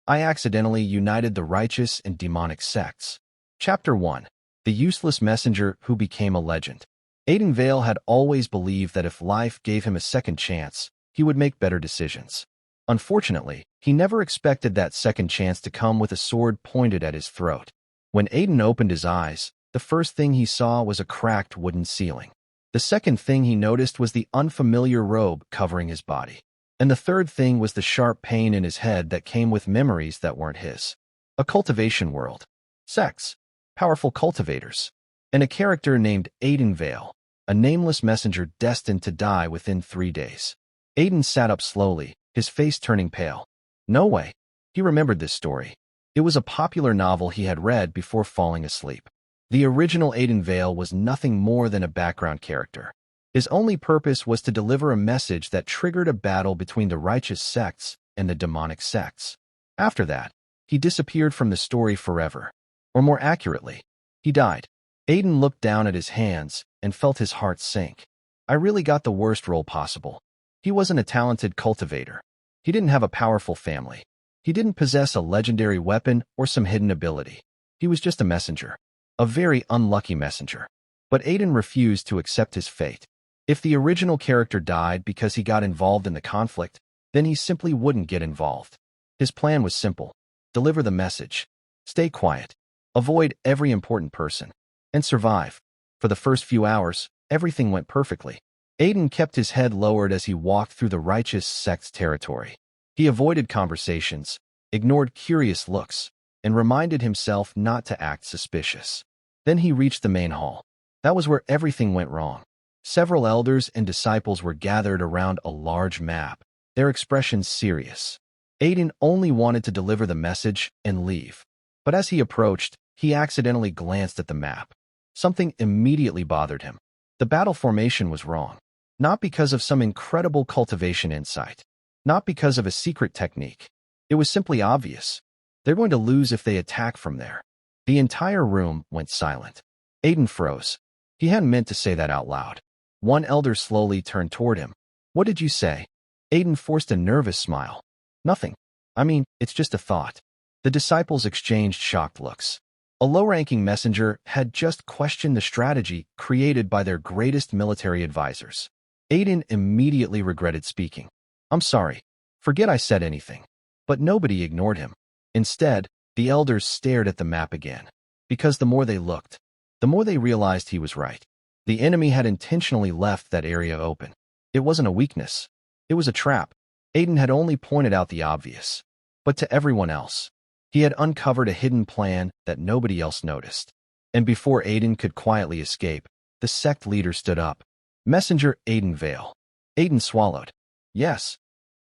I accidentally united the righteous and demonic sects. Chapter 1. The Useless Messenger Who Became a Legend. Aiden Vale had always believed that if life gave him a second chance, he would make better decisions. Unfortunately, he never expected that second chance to come with a sword pointed at his throat. When Aiden opened his eyes, the first thing he saw was a cracked wooden ceiling. The second thing he noticed was the unfamiliar robe covering his body. And the third thing was the sharp pain in his head that came with memories that weren't his. A cultivation world. Sects. Powerful cultivators. And a character named Aiden Vale, a nameless messenger destined to die within 3 days. Aiden sat up slowly, his face turning pale. No way. He remembered this story. It was a popular novel he had read before falling asleep. The original Aiden Vale was nothing more than a background character. His only purpose was to deliver a message that triggered a battle between the righteous sects and the demonic sects. After that, he disappeared from the story forever. Or more accurately, he died. Aiden looked down at his hands and felt his heart sink. I really got the worst role possible. He wasn't a talented cultivator. He didn't have a powerful family. He didn't possess a legendary weapon or some hidden ability. He was just a messenger. A very unlucky messenger. But Aiden refused to accept his fate. If the original character died because he got involved in the conflict, then he simply wouldn't get involved. His plan was simple. Deliver the message. Stay quiet. Avoid every important person. And survive. For the first few hours, everything went perfectly. Aiden kept his head lowered as he walked through the righteous sect's territory. He avoided conversations, ignored curious looks, and reminded himself not to act suspicious. Then he reached the main hall. That was where everything went wrong. Several elders and disciples were gathered around a large map, their expressions serious. Aiden only wanted to deliver the message and leave. But as he approached, he accidentally glanced at the map. Something immediately bothered him. The battle formation was wrong. Not because of some incredible cultivation insight. Not because of a secret technique. It was simply obvious. They're going to lose if they attack from there. The entire room went silent. Aiden froze. He hadn't meant to say that out loud. One elder slowly turned toward him. What did you say? Aiden forced a nervous smile. Nothing. I mean, it's just a thought. The disciples exchanged shocked looks. A low-ranking messenger had just questioned the strategy created by their greatest military advisors. Aiden immediately regretted speaking. I'm sorry. Forget I said anything. But nobody ignored him. Instead, the elders stared at the map again. Because the more they looked, the more they realized he was right. The enemy had intentionally left that area open. It wasn't a weakness. It was a trap. Aiden had only pointed out the obvious. But to everyone else, he had uncovered a hidden plan that nobody else noticed. And before Aiden could quietly escape, the sect leader stood up. Messenger Aiden Vale. Aiden swallowed. Yes.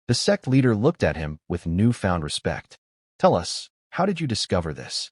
The sect leader looked at him with newfound respect. Tell us, how did you discover this?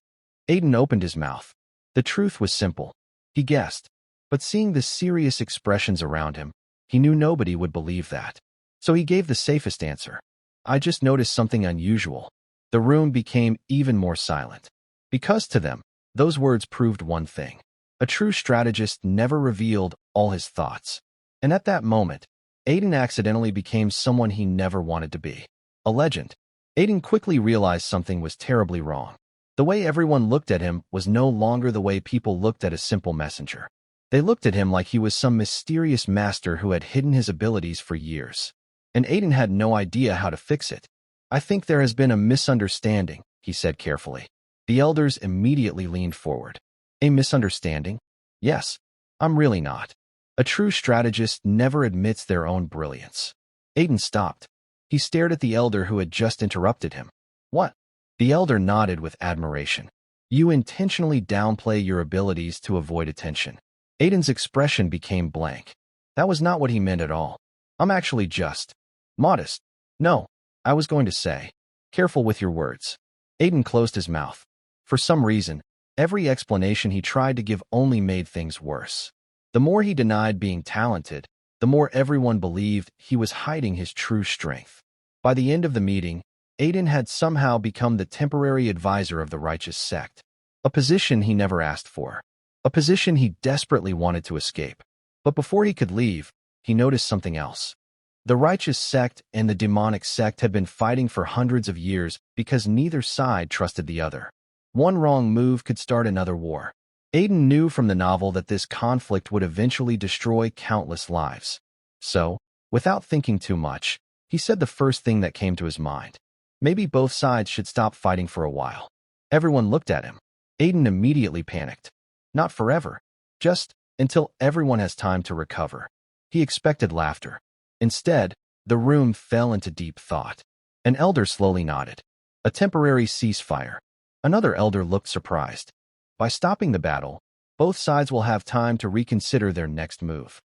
Aiden opened his mouth. The truth was simple. He guessed. But seeing the serious expressions around him, he knew nobody would believe that. So he gave the safest answer. I just noticed something unusual. The room became even more silent. Because to them, those words proved one thing. A true strategist never revealed all his thoughts. And at that moment, Aiden accidentally became someone he never wanted to be. A legend. Aiden quickly realized something was terribly wrong. The way everyone looked at him was no longer the way people looked at a simple messenger. They looked at him like he was some mysterious master who had hidden his abilities for years. And Aiden had no idea how to fix it. I think there has been a misunderstanding, he said carefully. The elders immediately leaned forward. A misunderstanding? Yes, I'm really not. A true strategist never admits their own brilliance. Aiden stopped. He stared at the elder who had just interrupted him. What? The elder nodded with admiration. You intentionally downplay your abilities to avoid attention. Aiden's expression became blank. That was not what he meant at all. I'm actually just modest. No, I was going to say, careful with your words. Aiden closed his mouth. For some reason, every explanation he tried to give only made things worse. The more he denied being talented, the more everyone believed he was hiding his true strength. By the end of the meeting, Aiden had somehow become the temporary advisor of the righteous sect, a position he never asked for. A position he desperately wanted to escape. But before he could leave, he noticed something else. The righteous sect and the demonic sect had been fighting for hundreds of years because neither side trusted the other. One wrong move could start another war. Aiden knew from the novel that this conflict would eventually destroy countless lives. So, without thinking too much, he said the first thing that came to his mind. Maybe both sides should stop fighting for a while. Everyone looked at him. Aiden immediately panicked. Not forever. Just until everyone has time to recover. He expected laughter. Instead, the room fell into deep thought. An elder slowly nodded. A temporary ceasefire. Another elder looked surprised. By stopping the battle, both sides will have time to reconsider their next move.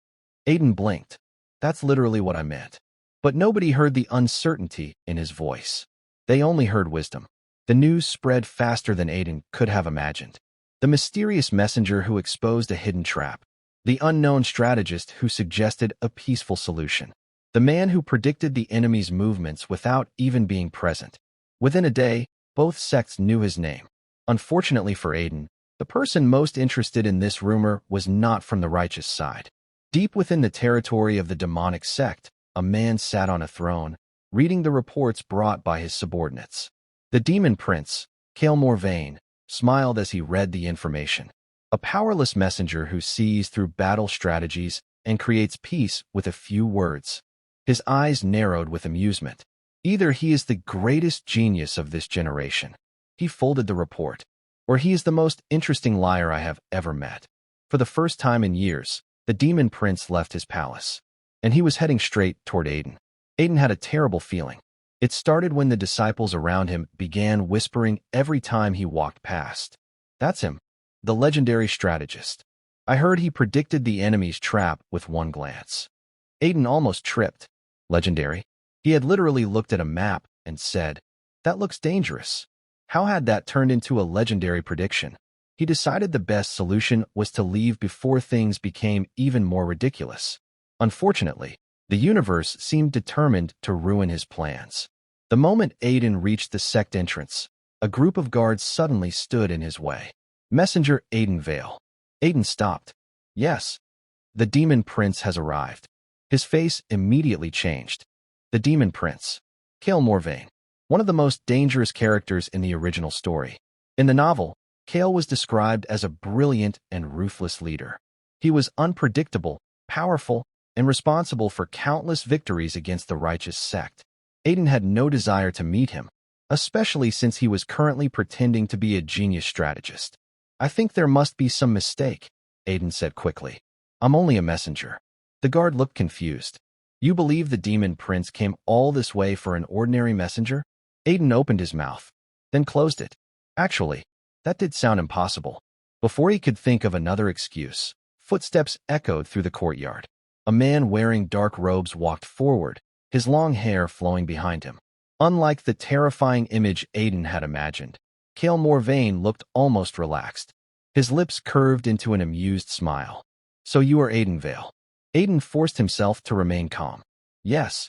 Aiden blinked. That's literally what I meant. But nobody heard the uncertainty in his voice. They only heard wisdom. The news spread faster than Aiden could have imagined. The mysterious messenger who exposed a hidden trap. The unknown strategist who suggested a peaceful solution. The man who predicted the enemy's movements without even being present. Within a day, both sects knew his name. Unfortunately for Aiden, the person most interested in this rumor was not from the righteous side. Deep within the territory of the demonic sect, a man sat on a throne, reading the reports brought by his subordinates. The demon prince, Cale Morvain, smiled as he read the information. A powerless messenger who sees through battle strategies and creates peace with a few words. His eyes narrowed with amusement. Either he is the greatest genius of this generation, he folded the report, or he is the most interesting liar I have ever met. For the first time in years, the demon prince left his palace, and he was heading straight toward Aiden. Aiden had a terrible feeling. It started when the disciples around him began whispering every time he walked past. That's him, the legendary strategist. I heard he predicted the enemy's trap with one glance. Aiden almost tripped. Legendary? He had literally looked at a map and said, "That looks dangerous." How had that turned into a legendary prediction? He decided the best solution was to leave before things became even more ridiculous. Unfortunately, the universe seemed determined to ruin his plans. The moment Aiden reached the sect entrance, a group of guards suddenly stood in his way. Messenger Aiden Vale. Aiden stopped. Yes, the demon prince has arrived. His face immediately changed. The demon prince, Cale Morvain, one of the most dangerous characters in the original story. In the novel, Cale was described as a brilliant and ruthless leader. He was unpredictable, powerful, and responsible for countless victories against the righteous sect. Aiden had no desire to meet him, especially since he was currently pretending to be a genius strategist. I think there must be some mistake, Aiden said quickly. I'm only a messenger. The guard looked confused. You believe the demon prince came all this way for an ordinary messenger? Aiden opened his mouth, then closed it. Actually, that did sound impossible. Before he could think of another excuse, footsteps echoed through the courtyard. A man wearing dark robes walked forward, his long hair flowing behind him. Unlike the terrifying image Aiden had imagined, Cale Morvain looked almost relaxed. His lips curved into an amused smile. So you are Aiden Vale. Aiden forced himself to remain calm. Yes.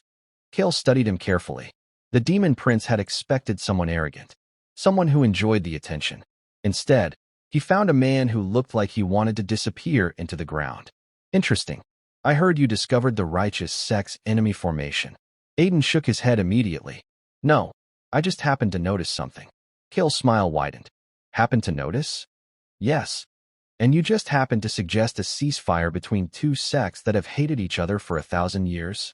Cale studied him carefully. The demon prince had expected someone arrogant, someone who enjoyed the attention. Instead, he found a man who looked like he wanted to disappear into the ground. Interesting. I heard you discovered the righteous sect's enemy formation. Aiden shook his head immediately. No, I just happened to notice something. Cale's smile widened. Happened to notice? Yes. And you just happened to suggest a ceasefire between two sects that have hated each other for 1,000 years?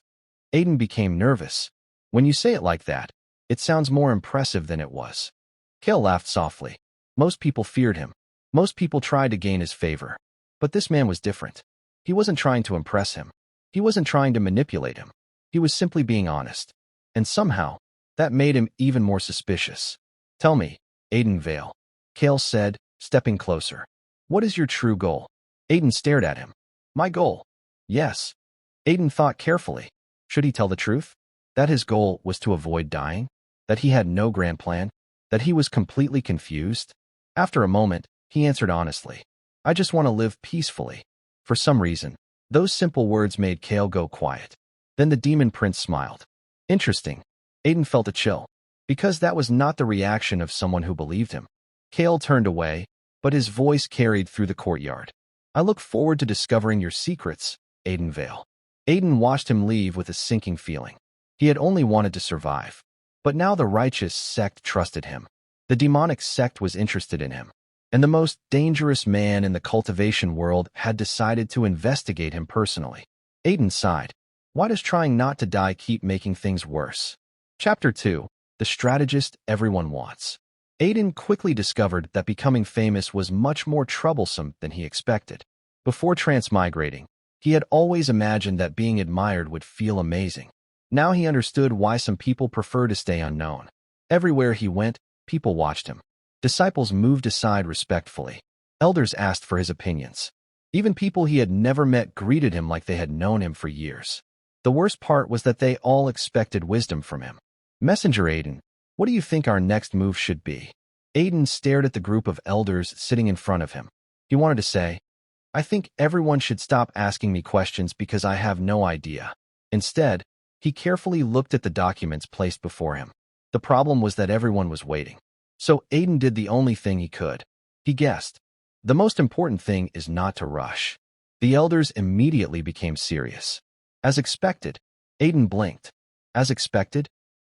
Aiden became nervous. When you say it like that, it sounds more impressive than it was. Cale laughed softly. Most people feared him. Most people tried to gain his favor. But this man was different. He wasn't trying to impress him. He wasn't trying to manipulate him. He was simply being honest. And somehow, that made him even more suspicious. Tell me, Aiden Vale, Cale said, stepping closer. What is your true goal? Aiden stared at him. My goal? Yes. Aiden thought carefully. Should he tell the truth? That his goal was to avoid dying? That he had no grand plan? That he was completely confused? After a moment, he answered honestly. I just want to live peacefully. For some reason, those simple words made Cale go quiet. Then the demon prince smiled. Interesting. Aiden felt a chill. Because that was not the reaction of someone who believed him. Cale turned away, but his voice carried through the courtyard. I look forward to discovering your secrets, Aiden Vale. Aiden watched him leave with a sinking feeling. He had only wanted to survive. But now the righteous sect trusted him. The demonic sect was interested in him. And the most dangerous man in the cultivation world had decided to investigate him personally. Aiden sighed. Why does trying not to die keep making things worse? Chapter 2. The strategist everyone wants. Aiden quickly discovered that becoming famous was much more troublesome than he expected. Before transmigrating, he had always imagined that being admired would feel amazing. Now he understood why some people prefer to stay unknown. Everywhere he went, people watched him. Disciples moved aside respectfully. Elders asked for his opinions. Even people he had never met greeted him like they had known him for years. The worst part was that they all expected wisdom from him. Messenger Aiden, what do you think our next move should be? Aiden stared at the group of elders sitting in front of him. He wanted to say, I think everyone should stop asking me questions because I have no idea. Instead, he carefully looked at the documents placed before him. The problem was that everyone was waiting. So Aiden did the only thing he could. He guessed. The most important thing is not to rush. The elders immediately became serious. As expected, Aiden blinked. As expected,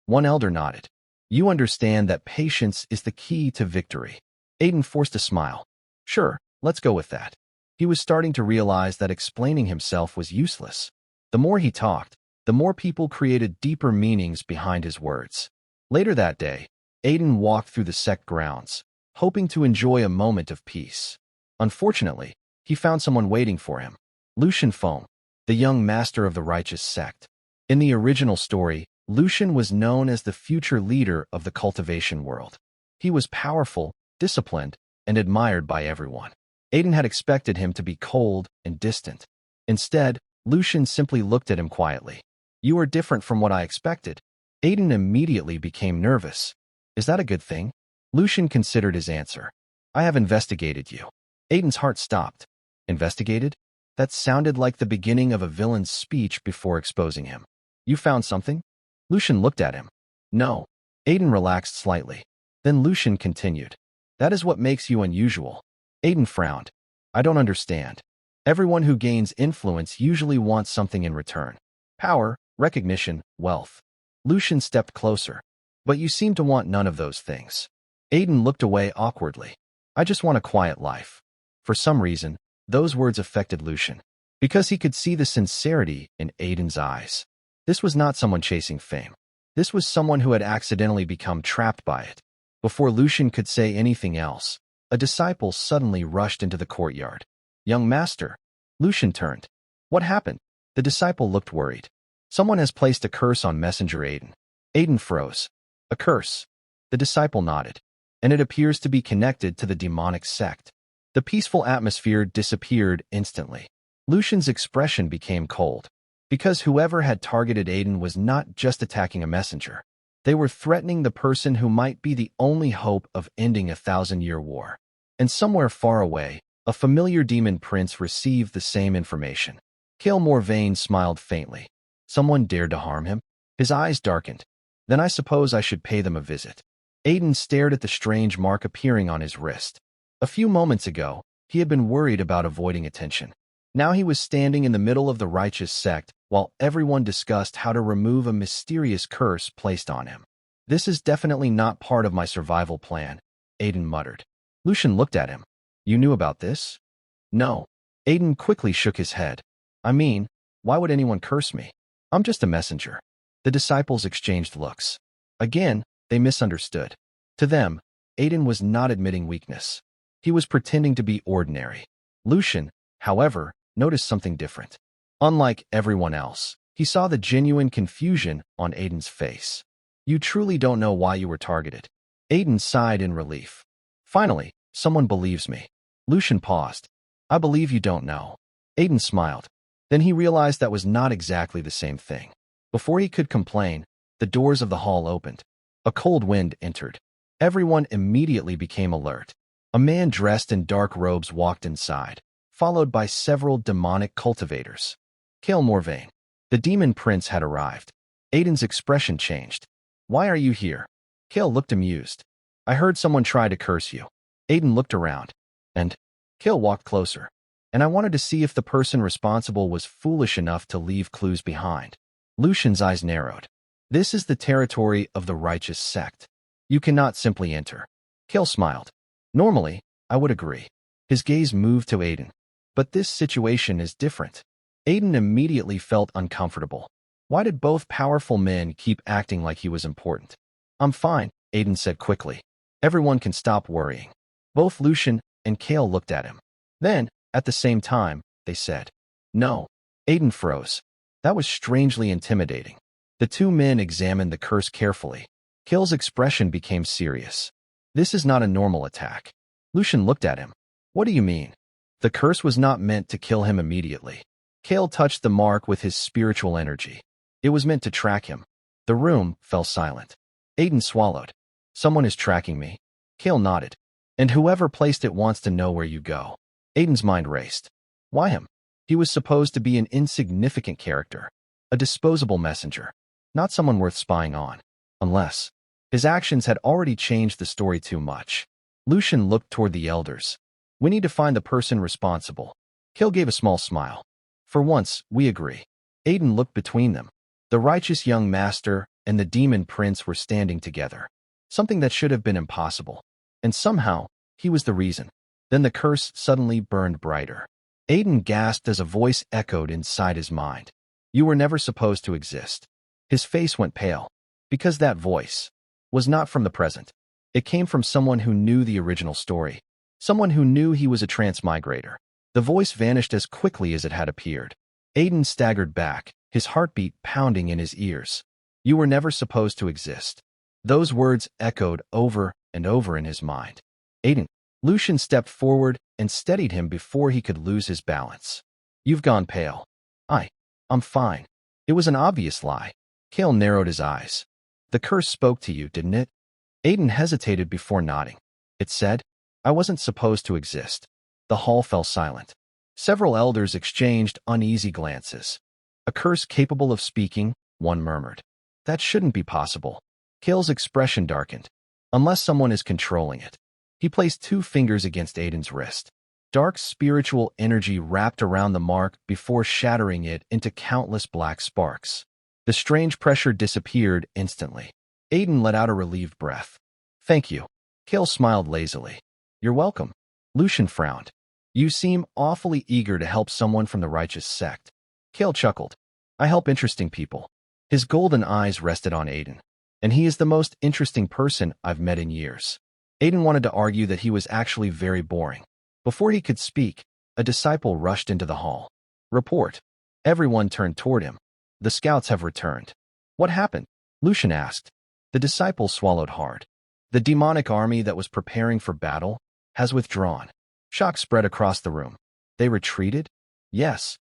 one elder nodded. You understand that patience is the key to victory. Aiden forced a smile. Sure, let's go with that. He was starting to realize that explaining himself was useless. The more he talked, the more people created deeper meanings behind his words. Later that day, Aiden walked through the sect grounds, hoping to enjoy a moment of peace. Unfortunately, he found someone waiting for him. Lucian Foam, the young master of the righteous sect. In the original story, Lucian was known as the future leader of the cultivation world. He was powerful, disciplined, and admired by everyone. Aiden had expected him to be cold and distant. Instead, Lucian simply looked at him quietly. You are different from what I expected. Aiden immediately became nervous. Is that a good thing? Lucian considered his answer. I have investigated you. Aiden's heart stopped. Investigated? That sounded like the beginning of a villain's speech before exposing him. You found something? Lucian looked at him. No. Aiden relaxed slightly. Then Lucian continued. That is what makes you unusual. Aiden frowned. I don't understand. Everyone who gains influence usually wants something in return. Power, recognition, wealth. Lucian stepped closer. But you seem to want none of those things. Aiden looked away awkwardly. I just want a quiet life. For some reason, those words affected Lucian. Because he could see the sincerity in Aiden's eyes. This was not someone chasing fame. This was someone who had accidentally become trapped by it. Before Lucian could say anything else, a disciple suddenly rushed into the courtyard. Young master. Lucian turned. What happened? The disciple looked worried. Someone has placed a curse on Messenger Aiden. Aiden froze. A curse. The disciple nodded. And it appears to be connected to the demonic sect. The peaceful atmosphere disappeared instantly. Lucian's expression became cold. Because whoever had targeted Aiden was not just attacking a messenger. They were threatening the person who might be the only hope of ending a 1,000-year war. And somewhere far away, a familiar demon prince received the same information. Cale Morvain smiled faintly. Someone dared to harm him? His eyes darkened. Then I suppose I should pay them a visit. Aiden stared at the strange mark appearing on his wrist. A few moments ago, he had been worried about avoiding attention. Now he was standing in the middle of the righteous sect, while everyone discussed how to remove a mysterious curse placed on him. This is definitely not part of my survival plan, Aiden muttered. Lucian looked at him. You knew about this? No. Aiden quickly shook his head. I mean, why would anyone curse me? I'm just a messenger. The disciples exchanged looks. Again, they misunderstood. To them, Aiden was not admitting weakness. He was pretending to be ordinary. Lucian, however, noticed something different. Unlike everyone else, he saw the genuine confusion on Aiden's face. You truly don't know why you were targeted. Aiden sighed in relief. Finally, someone believes me. Lucian paused. I believe you don't know. Aiden smiled. Then he realized that was not exactly the same thing. Before he could complain, the doors of the hall opened. A cold wind entered. Everyone immediately became alert. A man dressed in dark robes walked inside, followed by several demonic cultivators. Cale Morvain. The demon prince had arrived. Aiden's expression changed. Why are you here? Cale looked amused. I heard someone try to curse you. Aiden looked around. And Cale walked closer. and I wanted to see if the person responsible was foolish enough to leave clues behind. Lucian's eyes narrowed. This is the territory of the righteous sect. You cannot simply enter. Cale smiled. Normally, I would agree. His gaze moved to Aiden. But this situation is different. Aiden immediately felt uncomfortable. Why did both powerful men keep acting like he was important? I'm fine, Aiden said quickly. Everyone can stop worrying. Both Lucian and Cale looked at him. Then, at the same time, they said, "No." Aiden froze. That was strangely intimidating. The two men examined the curse carefully. Cale's expression became serious. This is not a normal attack. Lucian looked at him. What do you mean? The curse was not meant to kill him immediately. Cale touched the mark with his spiritual energy. It was meant to track him. The room fell silent. Aiden swallowed. Someone is tracking me. Cale nodded. And whoever placed it wants to know where you go. Aiden's mind raced. Why him? He was supposed to be an insignificant character. A disposable messenger. Not someone worth spying on. Unless his actions had already changed the story too much. Lucian looked toward the elders. We need to find the person responsible. Cale gave a small smile. For once, we agree. Aiden looked between them. The righteous young master and the demon prince were standing together. Something that should have been impossible. And somehow, he was the reason. Then the curse suddenly burned brighter. Aiden gasped as a voice echoed inside his mind. You were never supposed to exist. His face went pale. Because that voice was not from the present. It came from someone who knew the original story. Someone who knew he was a transmigrator. The voice vanished as quickly as it had appeared. Aiden staggered back, his heartbeat pounding in his ears. You were never supposed to exist. Those words echoed over and over in his mind. Aiden. Lucian stepped forward and steadied him before he could lose his balance. You've gone pale. I'm fine. It was an obvious lie. Cale narrowed his eyes. The curse spoke to you, didn't it? Aiden hesitated before nodding. It said, I wasn't supposed to exist. The hall fell silent. Several elders exchanged uneasy glances. A curse capable of speaking, one murmured. That shouldn't be possible. Cale's expression darkened. Unless someone is controlling it. He placed 2 fingers against Aiden's wrist. Dark spiritual energy wrapped around the mark before shattering it into countless black sparks. The strange pressure disappeared instantly. Aiden let out a relieved breath. Thank you. Cale smiled lazily. You're welcome. Lucian frowned. You seem awfully eager to help someone from the righteous sect. Cale chuckled. I help interesting people. His golden eyes rested on Aiden. And he is the most interesting person I've met in years. Aiden wanted to argue that he was actually very boring. Before he could speak, a disciple rushed into the hall. Report. Everyone turned toward him. The scouts have returned. What happened? Lucian asked. The disciple swallowed hard. The demonic army that was preparing for battle has withdrawn. Shock spread across the room. They retreated? Yes.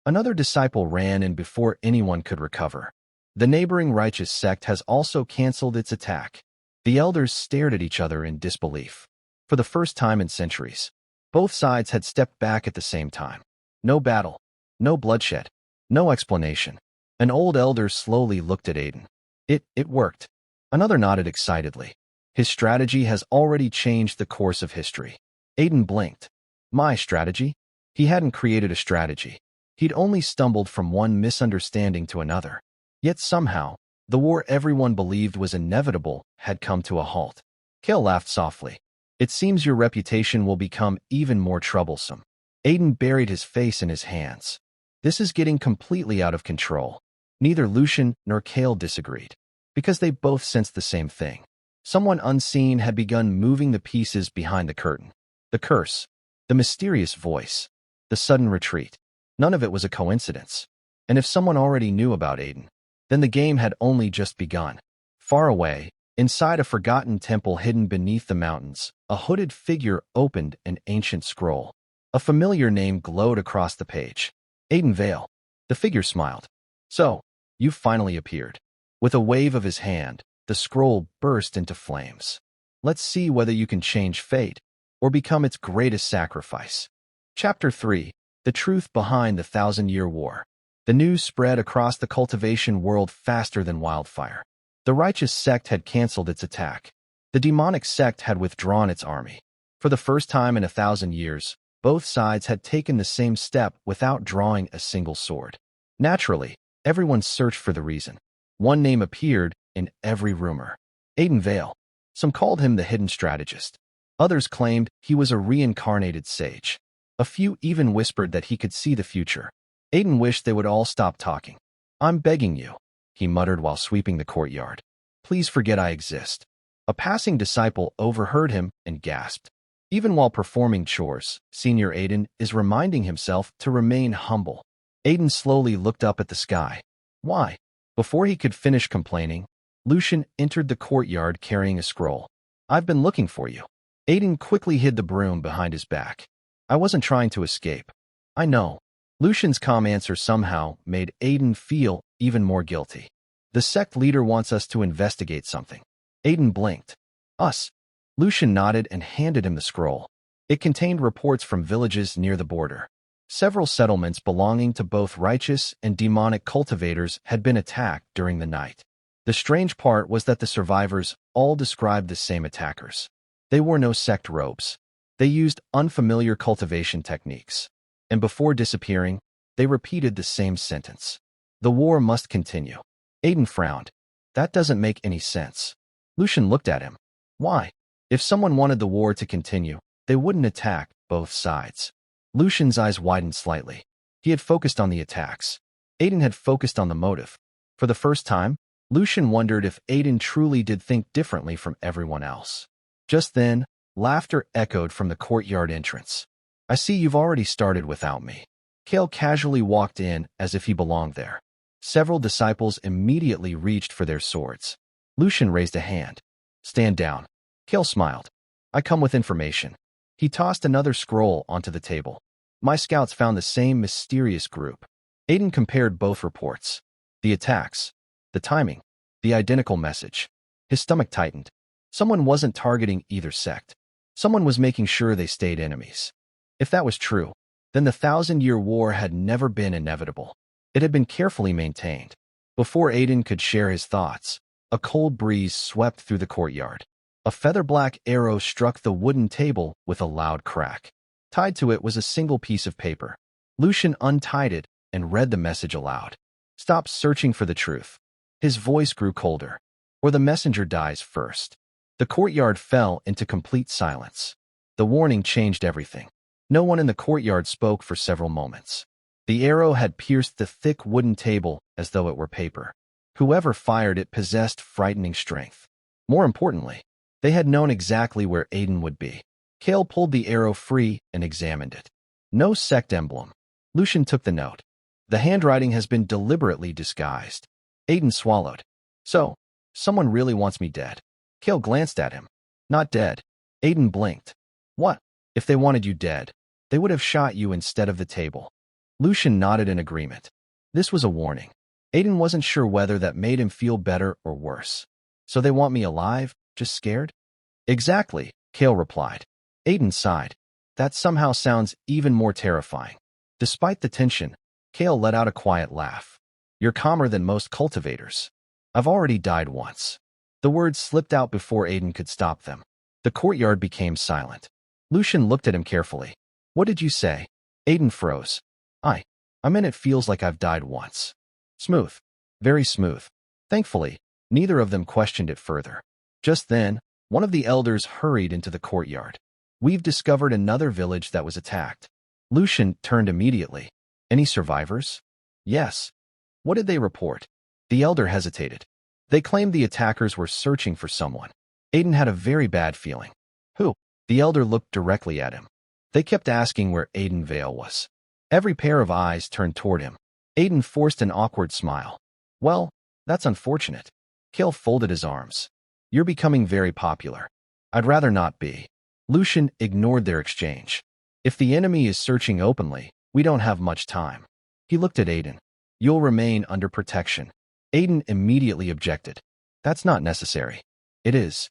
Another disciple ran in before anyone could recover. The neighboring righteous sect has also canceled its attack. The elders stared at each other in disbelief. For the first time in centuries, both sides had stepped back at the same time. No battle, no bloodshed, no explanation. An old elder slowly looked at Aiden. It worked. Another nodded excitedly. His strategy has already changed the course of history. Aiden blinked. My strategy? He hadn't created a strategy. He'd only stumbled from one misunderstanding to another. Yet somehow, the war everyone believed was inevitable had come to a halt. Cale laughed softly. It seems your reputation will become even more troublesome. Aiden buried his face in his hands. This is getting completely out of control. Neither Lucian nor Cale disagreed, because they both sensed the same thing. Someone unseen had begun moving the pieces behind the curtain. The curse, the mysterious voice, the sudden retreat. None of it was a coincidence. And if someone already knew about Aiden, then the game had only just begun. Far away, inside a forgotten temple hidden beneath the mountains, a hooded figure opened an ancient scroll. A familiar name glowed across the page. Aiden Vale. The figure smiled. So, you've finally appeared. With a wave of his hand, the scroll burst into flames. Let's see whether you can change fate or become its greatest sacrifice. Chapter 3. The Truth Behind the 1,000-Year War. The news spread across the cultivation world faster than wildfire. The righteous sect had canceled its attack. The demonic sect had withdrawn its army. For the first time in 1,000 years, Both sides had taken the same step without drawing a single sword. Naturally, everyone searched for the reason. One name appeared in every rumor. Aiden Vale. Some called him the hidden strategist. Others claimed he was a reincarnated sage. A few even whispered that he could see the future. Aiden wished they would all stop talking. "I'm begging you," he muttered while sweeping the courtyard. "Please forget I exist." A passing disciple overheard him and gasped. Even while performing chores, Senior Aiden is reminding himself to remain humble. Aiden slowly looked up at the sky. Why? Before he could finish complaining, Lucian entered the courtyard carrying a scroll. "I've been looking for you." Aiden quickly hid the broom behind his back. "I wasn't trying to escape." "I know." Lucian's calm answer somehow made Aiden feel even more guilty. "The sect leader wants us to investigate something." Aiden blinked. "Us?" Lucian nodded and handed him the scroll. It contained reports from villages near the border. Several settlements belonging to both righteous and demonic cultivators had been attacked during the night. The strange part was that the survivors all described the same attackers. They wore no sect robes. They used unfamiliar cultivation techniques. And before disappearing, they repeated the same sentence. "The war must continue." Aiden frowned. "That doesn't make any sense." Lucian looked at him. "Why? If someone wanted the war to continue, they wouldn't attack both sides." Lucian's eyes widened slightly. He had focused on the attacks. Aiden had focused on the motive. For the first time, Lucian wondered if Aiden truly did think differently from everyone else. Just then, laughter echoed from the courtyard entrance. "I see you've already started without me." Kale casually walked in as if he belonged there. Several disciples immediately reached for their swords. Lucian raised a hand. "Stand down." Kale smiled. "I come with information." He tossed another scroll onto the table. "My scouts found the same mysterious group." Aiden compared both reports. The attacks, the timing, the identical message. His stomach tightened. Someone wasn't targeting either sect. Someone was making sure they stayed enemies. If that was true, then the 1,000-year war had never been inevitable. It had been carefully maintained. Before Aiden could share his thoughts, a cold breeze swept through the courtyard. A feather-black arrow struck the wooden table with a loud crack. Tied to it was a single piece of paper. Lucian untied it and read the message aloud. "Stop searching for the truth." His voice grew colder. "Or the messenger dies first." The courtyard fell into complete silence. The warning changed everything. No one in the courtyard spoke for several moments. The arrow had pierced the thick wooden table as though it were paper. Whoever fired it possessed frightening strength. More importantly, they had known exactly where Aiden would be. Kale pulled the arrow free and examined it. No sect emblem. Lucian took the note. "The handwriting has been deliberately disguised." Aiden swallowed. "So, someone really wants me dead." Kale glanced at him. "Not dead." Aiden blinked. "What? If they wanted you dead, they would have shot you instead of the table." Lucian nodded in agreement. This was a warning. Aiden wasn't sure whether that made him feel better or worse. "So they want me alive, just scared?" "Exactly," Kale replied. Aiden sighed. "That somehow sounds even more terrifying." Despite the tension, Kale let out a quiet laugh. "You're calmer than most cultivators." "I've already died once." The words slipped out before Aiden could stop them. The courtyard became silent. Lucian looked at him carefully. "What did you say?" Aiden froze. I mean it feels like I've died once." "Smooth. Very smooth." Thankfully, neither of them questioned it further. Just then, one of the elders hurried into the courtyard. "We've discovered another village that was attacked." Lucian turned immediately. "Any survivors?" "Yes." "What did they report?" The elder hesitated. "They claimed the attackers were searching for someone." Aiden had a very bad feeling. "Who?" The elder looked directly at him. They kept asking where Aiden Vale was. Every pair of eyes turned toward him. Aiden forced an awkward smile. "Well, that's unfortunate." Kale folded his arms. "You're becoming very popular." "I'd rather not be." Lucian ignored their exchange. "If the enemy is searching openly, we don't have much time." He looked at Aiden. "You'll remain under protection." Aiden immediately objected. "That's not necessary." "It is.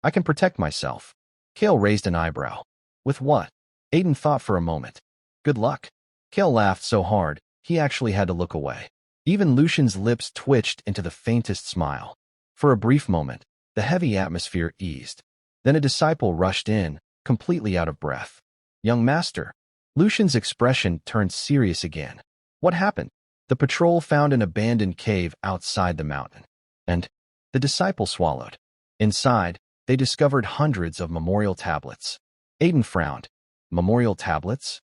I can protect myself." Kale raised an eyebrow. "With what?" Aiden thought for a moment. "Good luck." Kale laughed so hard, he actually had to look away. Even Lucian's lips twitched into the faintest smile. For a brief moment, the heavy atmosphere eased. Then a disciple rushed in, completely out of breath. "Young master." Lucian's expression turned serious again. What happened? The patrol found an abandoned cave outside the mountain. And the disciple swallowed. Inside, they discovered hundreds of memorial tablets. Aiden frowned. Memorial tablets?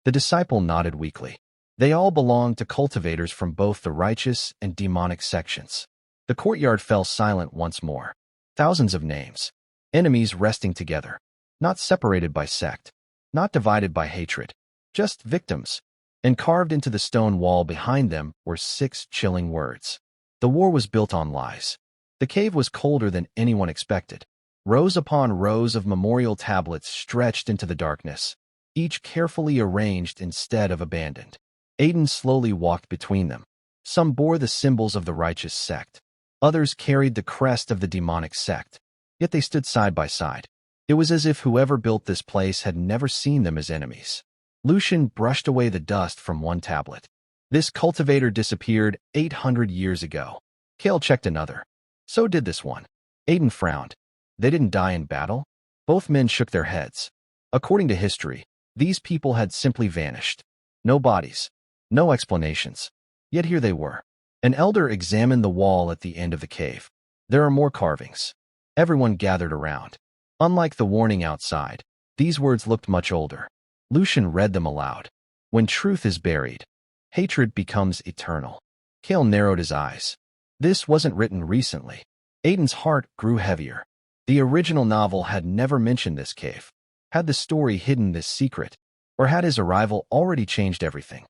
The disciple nodded weakly. They all belonged to cultivators from both the righteous and demonic sections. The courtyard fell silent once more. Thousands of names. Enemies resting together. Not separated by sect. Not divided by hatred. Just victims. And carved into the stone wall behind them were 6 chilling words. The war was built on lies. The cave was colder than anyone expected. Rows upon rows of memorial tablets stretched into the darkness, each carefully arranged instead of abandoned. Aiden slowly walked between them. Some bore the symbols of the righteous sect. Others carried the crest of the demonic sect. Yet they stood side by side. It was as if whoever built this place had never seen them as enemies. Lucian brushed away the dust from one tablet. This cultivator disappeared 800 years ago. Cale checked another. So did this one. Aiden frowned. They didn't die in battle? Both men shook their heads. According to history, these people had simply vanished. No bodies. No explanations. Yet here they were. An elder examined the wall at the end of the cave. There are more carvings. Everyone gathered around. Unlike the warning outside, these words looked much older. Lucian read them aloud. When truth is buried, hatred becomes eternal. Cale narrowed his eyes. This wasn't written recently. Aiden's heart grew heavier. The original novel had never mentioned this cave. Had the story hidden this secret? Or had his arrival already changed everything?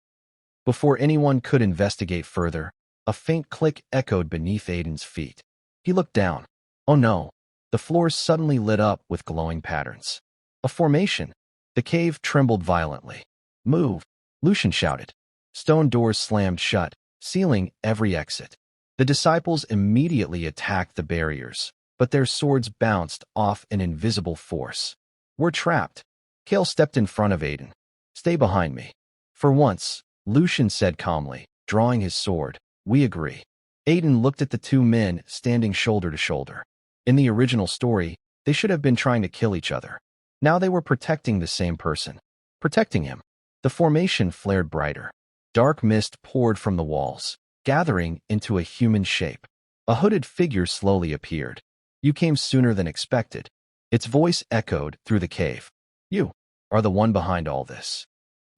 Before anyone could investigate further, a faint click echoed beneath Aiden's feet. He looked down. Oh no! The floor suddenly lit up with glowing patterns. A formation. The cave trembled violently. Move! Lucian shouted. Stone doors slammed shut, sealing every exit. The disciples immediately attacked the barriers, but their swords bounced off an invisible force. We're trapped. Cale stepped in front of Aiden. Stay behind me. For once, Lucian said calmly, drawing his sword. We agree. Aiden looked at the two men standing shoulder to shoulder. In the original story, they should have been trying to kill each other. Now they were protecting the same person. Protecting him. The formation flared brighter. Dark mist poured from the walls, gathering into a human shape. A hooded figure slowly appeared. You came sooner than expected. Its voice echoed through the cave. You are the one behind all this.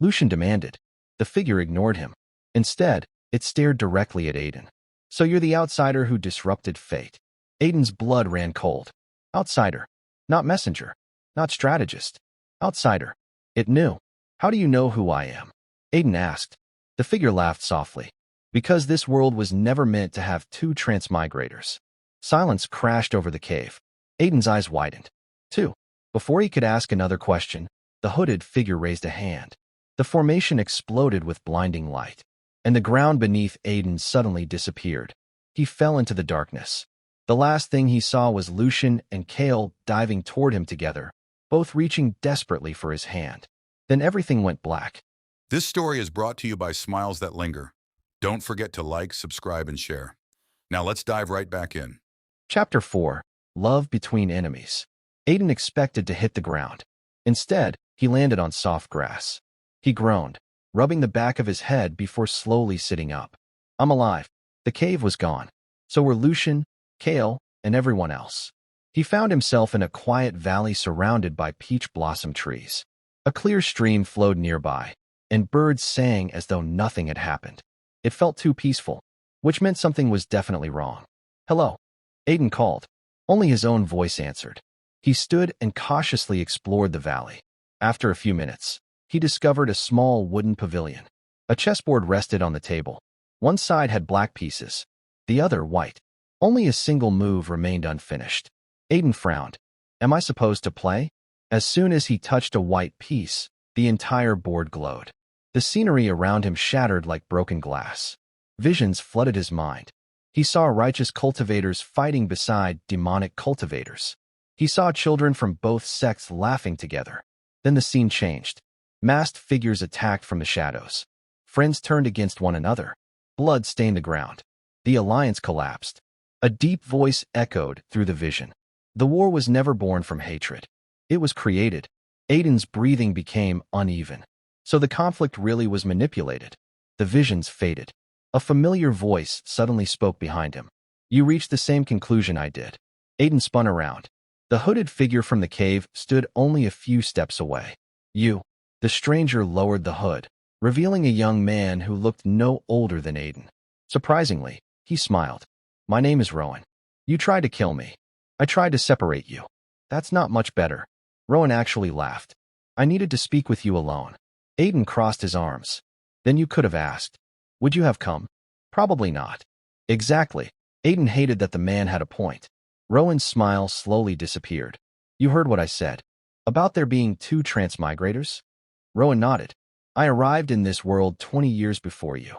Lucian demanded. The figure ignored him. Instead, it stared directly at Aiden. So you're the outsider who disrupted fate. Aiden's blood ran cold. Outsider. Not messenger. Not strategist. Outsider. It knew. How do you know who I am? Aiden asked. The figure laughed softly. Because this world was never meant to have two transmigrators. Silence crashed over the cave. Aiden's eyes widened. 2. Before he could ask another question, the hooded figure raised a hand. The formation exploded with blinding light, and the ground beneath Aiden suddenly disappeared. He fell into the darkness. The last thing he saw was Lucian and Cale diving toward him together, both reaching desperately for his hand. Then everything went black. This story is brought to you by Smiles That Linger. Don't forget to like, subscribe, and share. Now let's dive right back in. Chapter 4. Love Between Enemies. Aiden expected to hit the ground. Instead, he landed on soft grass. He groaned, rubbing the back of his head before slowly sitting up. I'm alive. The cave was gone. So were Lucian, Cale, and everyone else. He found himself in a quiet valley surrounded by peach blossom trees. A clear stream flowed nearby, and birds sang as though nothing had happened. It felt too peaceful, which meant something was definitely wrong. Hello, Aiden called. Only his own voice answered. He stood and cautiously explored the valley. After a few minutes, he discovered a small wooden pavilion. A chessboard rested on the table. One side had black pieces, the other white. Only a single move remained unfinished. Aiden frowned. Am I supposed to play? As soon as he touched a white piece, the entire board glowed. The scenery around him shattered like broken glass. Visions flooded his mind. He saw righteous cultivators fighting beside demonic cultivators. He saw children from both sects laughing together. Then the scene changed. Masked figures attacked from the shadows. Friends turned against one another. Blood stained the ground. The alliance collapsed. A deep voice echoed through the vision. The war was never born from hatred. It was created. Aiden's breathing became uneven. So the conflict really was manipulated. The visions faded. A familiar voice suddenly spoke behind him. You reached the same conclusion I did. Aiden spun around. The hooded figure from the cave stood only a few steps away. You. The stranger lowered the hood, revealing a young man who looked no older than Aiden. Surprisingly, he smiled. My name is Rowan. You tried to kill me. I tried to separate you. That's not much better. Rowan actually laughed. I needed to speak with you alone. Aiden crossed his arms. Then you could have asked. Would you have come? Probably not. Exactly. Aiden hated that the man had a point. Rowan's smile slowly disappeared. You heard what I said. About there being two transmigrators? Rowan nodded. I arrived in this world 20 years before you.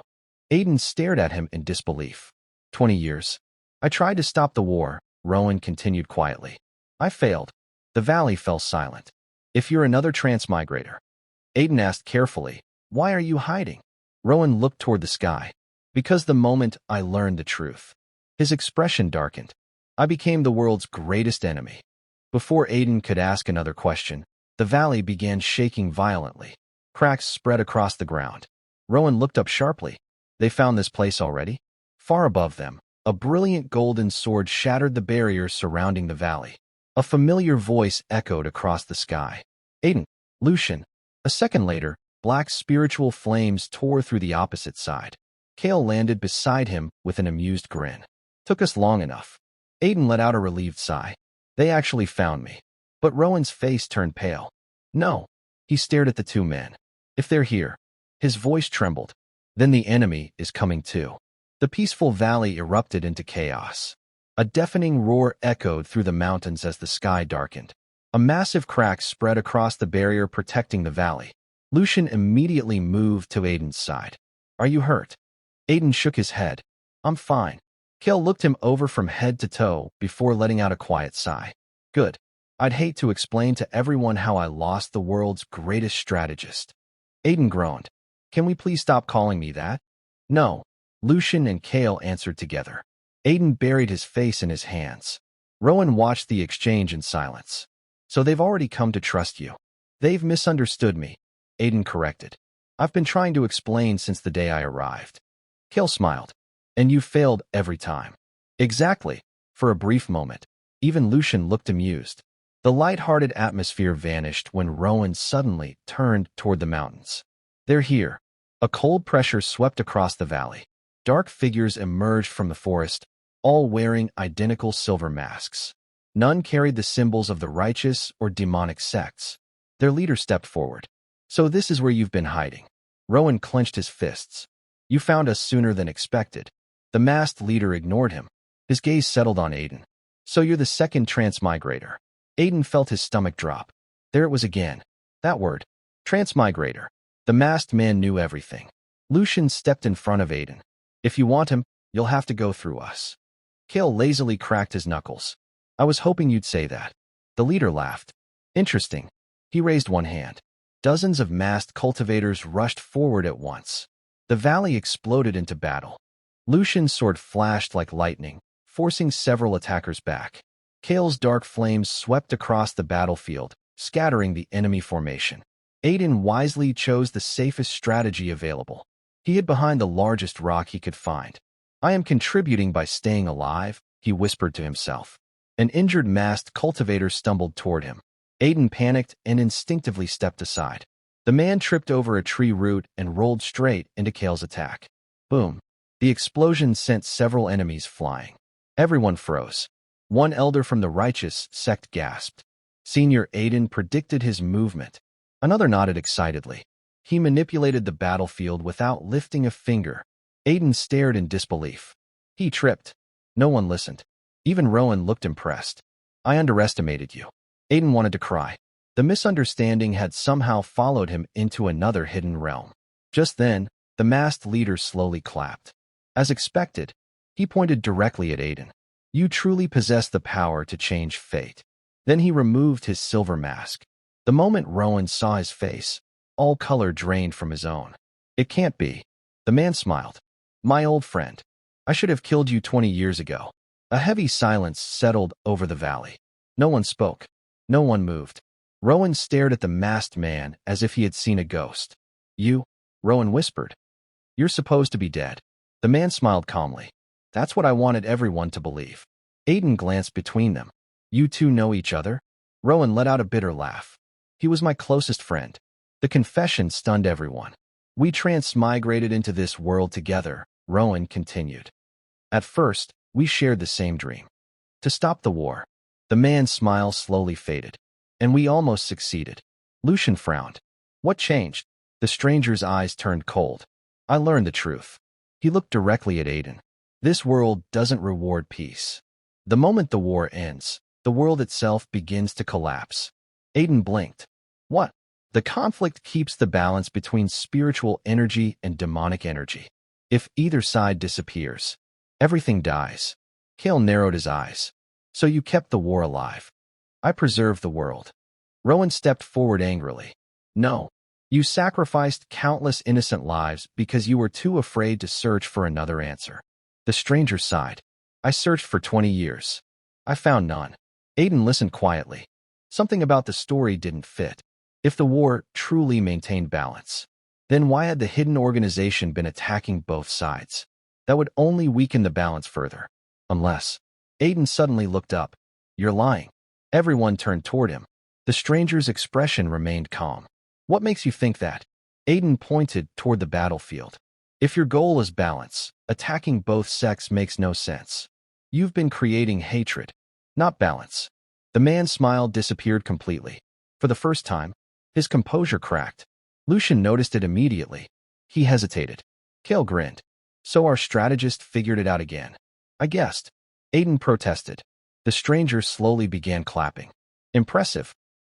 Aiden stared at him in disbelief. 20 years. I tried to stop the war, Rowan continued quietly. I failed. The valley fell silent. If you're another transmigrator. Aiden asked carefully, why are you hiding? Rowan looked toward the sky. Because the moment I learned the truth. His expression darkened. I became the world's greatest enemy. Before Aiden could ask another question, the valley began shaking violently. Cracks spread across the ground. Rowan looked up sharply. They found this place already? Far above them, a brilliant golden sword shattered the barriers surrounding the valley. A familiar voice echoed across the sky. Aiden, Lucian. A second later, black spiritual flames tore through the opposite side. Kale landed beside him with an amused grin. Took us long enough. Aiden let out a relieved sigh. They actually found me. But Rowan's face turned pale. No. He stared at the two men. If they're here. His voice trembled. Then the enemy is coming too. The peaceful valley erupted into chaos. A deafening roar echoed through the mountains as the sky darkened. A massive crack spread across the barrier protecting the valley. Lucian immediately moved to Aiden's side. Are you hurt? Aiden shook his head. I'm fine. Kale looked him over from head to toe before letting out a quiet sigh. Good. I'd hate to explain to everyone how I lost the world's greatest strategist. Aiden groaned. Can we please stop calling me that? No. Lucian and Kale answered together. Aiden buried his face in his hands. Rowan watched the exchange in silence. So they've already come to trust you. They've misunderstood me. Aiden corrected. I've been trying to explain since the day I arrived. Kale smiled. And you failed every time. Exactly. For a brief moment, even Lucian looked amused. The light-hearted atmosphere vanished when Rowan suddenly turned toward the mountains. They're here. A cold pressure swept across the valley. Dark figures emerged from the forest, all wearing identical silver masks. None carried the symbols of the righteous or demonic sects. Their leader stepped forward. So this is where you've been hiding. Rowan clenched his fists. You found us sooner than expected. The masked leader ignored him. His gaze settled on Aiden. So you're the second transmigrator. Aiden felt his stomach drop. There it was again. That word. Transmigrator. The masked man knew everything. Lucian stepped in front of Aiden. If you want him, you'll have to go through us. Kale lazily cracked his knuckles. I was hoping you'd say that. The leader laughed. Interesting. He raised one hand. Dozens of masked cultivators rushed forward at once. The valley exploded into battle. Lucian's sword flashed like lightning, forcing several attackers back. Kale's dark flames swept across the battlefield, scattering the enemy formation. Aiden wisely chose the safest strategy available. He hid behind the largest rock he could find. I am contributing by staying alive, he whispered to himself. An injured masked cultivator stumbled toward him. Aiden panicked and instinctively stepped aside. The man tripped over a tree root and rolled straight into Kale's attack. Boom. The explosion sent several enemies flying. Everyone froze. One elder from the righteous sect gasped. Senior Aiden predicted his movement. Another nodded excitedly. He manipulated the battlefield without lifting a finger. Aiden stared in disbelief. He tripped. No one listened. Even Rowan looked impressed. I underestimated you. Aiden wanted to cry. The misunderstanding had somehow followed him into another hidden realm. Just then, the masked leader slowly clapped. As expected, he pointed directly at Aiden. You truly possess the power to change fate. Then he removed his silver mask. The moment Rowan saw his face, all color drained from his own. It can't be. The man smiled. My old friend. I should have killed you 20 years ago. A heavy silence settled over the valley. No one spoke. No one moved. Rowan stared at the masked man as if he had seen a ghost. You, Rowan whispered. You're supposed to be dead. The man smiled calmly. That's what I wanted everyone to believe. Aiden glanced between them. You two know each other? Rowan let out a bitter laugh. He was my closest friend. The confession stunned everyone. We transmigrated into this world together, Rowan continued. At first, we shared the same dream. To stop the war. The man's smile slowly faded. And we almost succeeded. Lucian frowned. What changed? The stranger's eyes turned cold. I learned the truth. He looked directly at Aiden. This world doesn't reward peace. The moment the war ends, the world itself begins to collapse. Aiden blinked. What? The conflict keeps the balance between spiritual energy and demonic energy. If either side disappears, everything dies. Cale narrowed his eyes. So you kept the war alive. I preserved the world. Rowan stepped forward angrily. No. You sacrificed countless innocent lives because you were too afraid to search for another answer. The stranger sighed. I searched for 20 years. I found none. Aiden listened quietly. Something about the story didn't fit. If the war truly maintained balance, then why had the hidden organization been attacking both sides? That would only weaken the balance further. Unless. Aiden suddenly looked up. You're lying. Everyone turned toward him. The stranger's expression remained calm. What makes you think that? Aiden pointed toward the battlefield. If your goal is balance, attacking both sects makes no sense. You've been creating hatred, not balance. The man's smile disappeared completely. For the first time, his composure cracked. Lucian noticed it immediately. He hesitated. Cale grinned. So our strategist figured it out again. I guessed. Aiden protested. The stranger slowly began clapping. Impressive.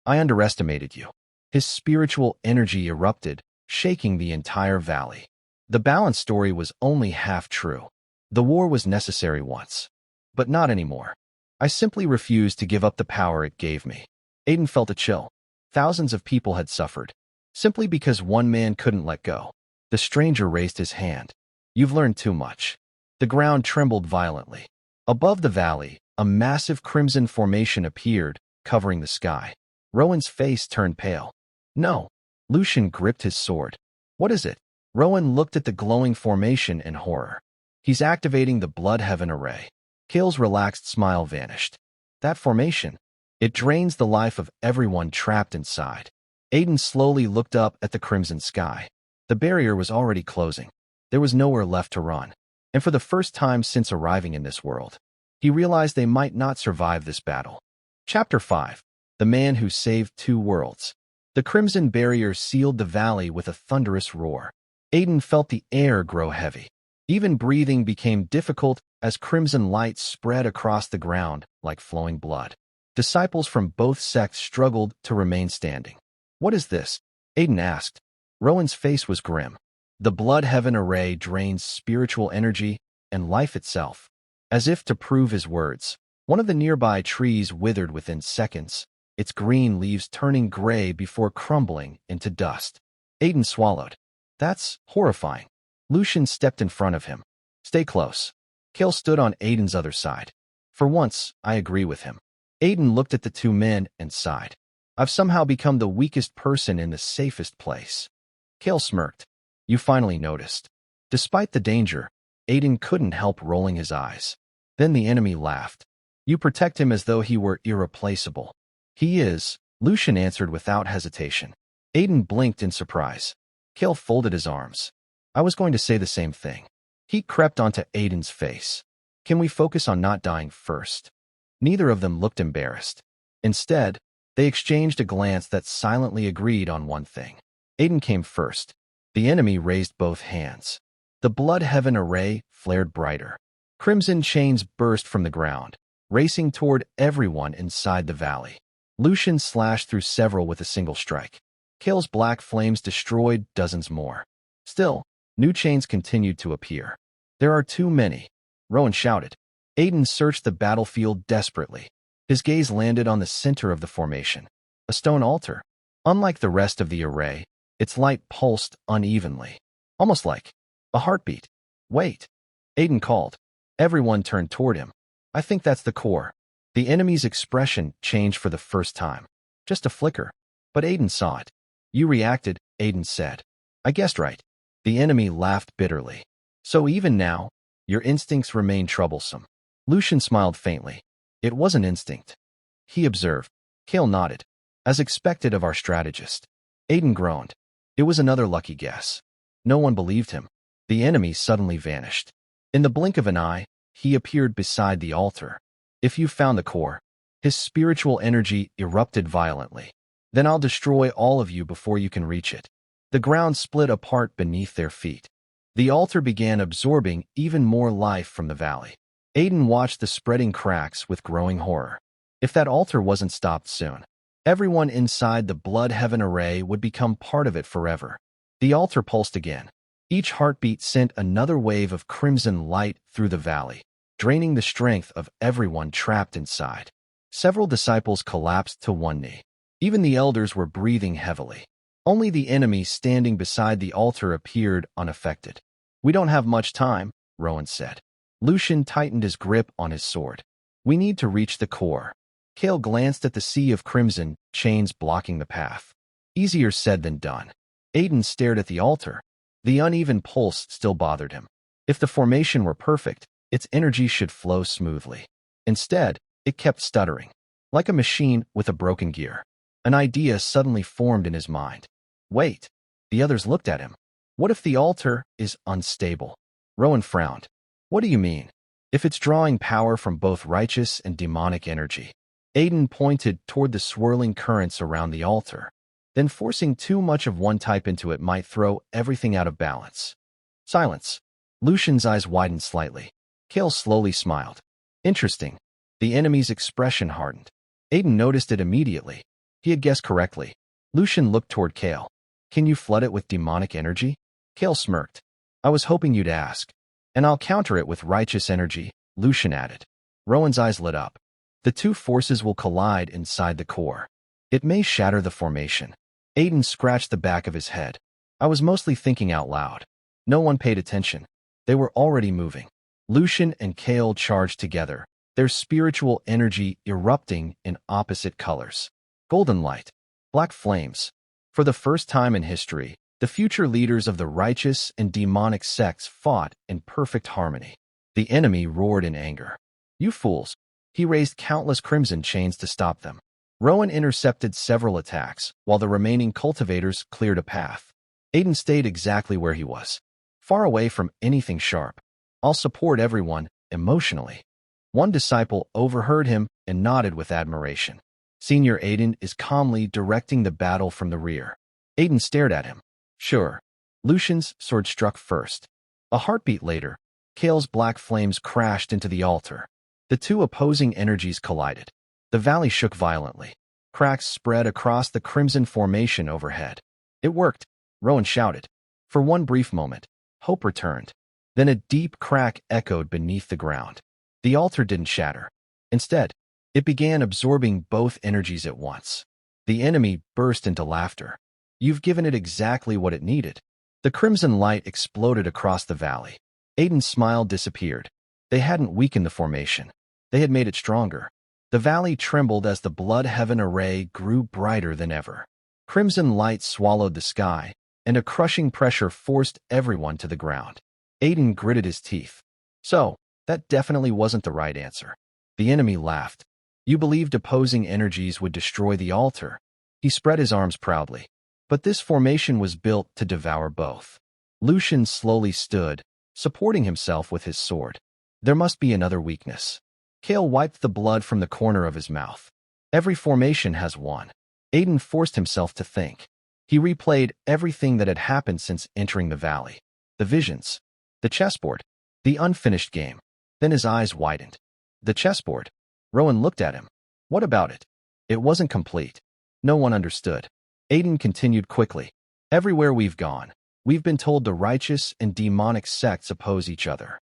I underestimated you. His spiritual energy erupted, shaking the entire valley. The balance story was only half true. The war was necessary once, but not anymore. I simply refused to give up the power it gave me. Aiden felt a chill. Thousands of people had suffered, simply because one man couldn't let go. The stranger raised his hand. You've learned too much. The ground trembled violently. Above the valley, a massive crimson formation appeared, covering the sky. Rowan's face turned pale. No. Lucian gripped his sword. What is it? Rowan looked at the glowing formation in horror. He's activating the Blood Heaven Array. Cale's relaxed smile vanished. That formation, it drains the life of everyone trapped inside. Aiden slowly looked up at the crimson sky. The barrier was already closing. There was nowhere left to run. And for the first time since arriving in this world, he realized they might not survive this battle. Chapter 5. The Man Who Saved Two Worlds. The crimson barrier sealed the valley with a thunderous roar. Aiden felt the air grow heavy. Even breathing became difficult as crimson light spread across the ground like flowing blood. Disciples from both sects struggled to remain standing. What is this? Aiden asked. Rowan's face was grim. The Blood Heaven Array drains spiritual energy and life itself. As if to prove his words, one of the nearby trees withered within seconds, its green leaves turning gray before crumbling into dust. Aiden swallowed. That's horrifying. Lucian stepped in front of him. Stay close. Cale stood on Aiden's other side. For once, I agree with him. Aiden looked at the two men and sighed. I've somehow become the weakest person in the safest place. Cale smirked. You finally noticed. Despite the danger, Aiden couldn't help rolling his eyes. Then the enemy laughed. You protect him as though he were irreplaceable. He is, Lucian answered without hesitation. Aiden blinked in surprise. Cale folded his arms. I was going to say the same thing. Heat crept onto Aiden's face. Can we focus on not dying first? Neither of them looked embarrassed. Instead, they exchanged a glance that silently agreed on one thing. Aiden came first. The enemy raised both hands. The Blood Heaven Array flared brighter. Crimson chains burst from the ground, racing toward everyone inside the valley. Lucian slashed through several with a single strike. Cale's black flames destroyed dozens more. Still, new chains continued to appear. There are too many, Rowan shouted. Aiden searched the battlefield desperately. His gaze landed on the center of the formation, a stone altar. Unlike the rest of the array, its light pulsed unevenly, almost like a heartbeat. Wait, Aiden called. Everyone turned toward him. I think that's the core. The enemy's expression changed for the first time. Just a flicker. But Aiden saw it. You reacted, Aiden said. I guessed right. The enemy laughed bitterly. So even now, your instincts remain troublesome. Lucian smiled faintly. It wasn't instinct. He observed. Kale nodded. As expected of our strategist. Aiden groaned. It was another lucky guess. No one believed him. The enemy suddenly vanished. In the blink of an eye, he appeared beside the altar. If you found the core, his spiritual energy erupted violently. Then I'll destroy all of you before you can reach it. The ground split apart beneath their feet. The altar began absorbing even more life from the valley. Aiden watched the spreading cracks with growing horror. If that altar wasn't stopped soon, everyone inside the blood heaven array would become part of it forever. The altar pulsed again. Each heartbeat sent another wave of crimson light through the valley, draining the strength of everyone trapped inside. Several disciples collapsed to one knee. Even the elders were breathing heavily. Only the enemy standing beside the altar appeared unaffected. We don't have much time, Rowan said. Lucian tightened his grip on his sword. We need to reach the core. Kale glanced at the sea of crimson chains blocking the path. Easier said than done. Aiden stared at the altar. The uneven pulse still bothered him. If the formation were perfect, its energy should flow smoothly. Instead, it kept stuttering, like a machine with a broken gear. An idea suddenly formed in his mind. Wait. The others looked at him. What if the altar is unstable? Rowan frowned. What do you mean? If it's drawing power from both righteous and demonic energy. Aiden pointed toward the swirling currents around the altar. Then forcing too much of one type into it might throw everything out of balance. Silence. Lucian's eyes widened slightly. Kale slowly smiled. Interesting. The enemy's expression hardened. Aiden noticed it immediately. He had guessed correctly. Lucian looked toward Kale. Can you flood it with demonic energy? Kale smirked. I was hoping you'd ask. And I'll counter it with righteous energy, Lucian added. Rowan's eyes lit up. The two forces will collide inside the core. It may shatter the formation. Aiden scratched the back of his head. I was mostly thinking out loud. No one paid attention. They were already moving. Lucian and Kale charged together, their spiritual energy erupting in opposite colors. Golden light. Black flames. For the first time in history, the future leaders of the righteous and demonic sects fought in perfect harmony. The enemy roared in anger. You fools. He raised countless crimson chains to stop them. Rowan intercepted several attacks, while the remaining cultivators cleared a path. Aiden stayed exactly where he was, far away from anything sharp. I'll support everyone, emotionally. One disciple overheard him and nodded with admiration. Senior Aiden is calmly directing the battle from the rear. Aiden stared at him. Sure. Lucian's sword struck first. A heartbeat later, Kale's black flames crashed into the altar. The two opposing energies collided. The valley shook violently. Cracks spread across the crimson formation overhead. It worked, Rowan shouted. For one brief moment, hope returned. Then a deep crack echoed beneath the ground. The altar didn't shatter. Instead, it began absorbing both energies at once. The enemy burst into laughter. You've given it exactly what it needed. The crimson light exploded across the valley. Aiden's smile disappeared. They hadn't weakened the formation. They had made it stronger. The valley trembled as the blood heaven array grew brighter than ever. Crimson light swallowed the sky, and a crushing pressure forced everyone to the ground. Aiden gritted his teeth. So, that definitely wasn't the right answer. The enemy laughed. You believed opposing energies would destroy the altar. He spread his arms proudly. But this formation was built to devour both. Lucian slowly stood, supporting himself with his sword. There must be another weakness. Kale wiped the blood from the corner of his mouth. Every formation has one. Aiden forced himself to think. He replayed everything that had happened since entering the valley. The visions. The chessboard. The unfinished game. Then his eyes widened. The chessboard. Rowan looked at him. What about it? It wasn't complete. No one understood. Aiden continued quickly. Everywhere we've gone, we've been told the righteous and demonic sects oppose each other.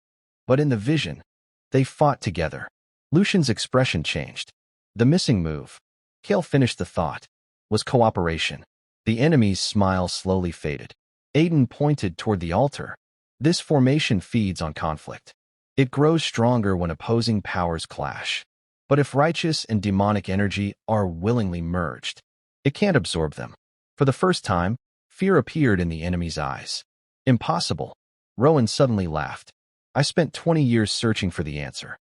But in the vision, they fought together. Lucian's expression changed. The missing move, Kale finished the thought, was cooperation. The enemy's smile slowly faded. Aiden pointed toward the altar. This formation feeds on conflict. It grows stronger when opposing powers clash. But if righteous and demonic energy are willingly merged, it can't absorb them. For the first time, Fear appeared in the enemy's eyes. Impossible. Rowan suddenly laughed. I spent 20 years searching for the answer.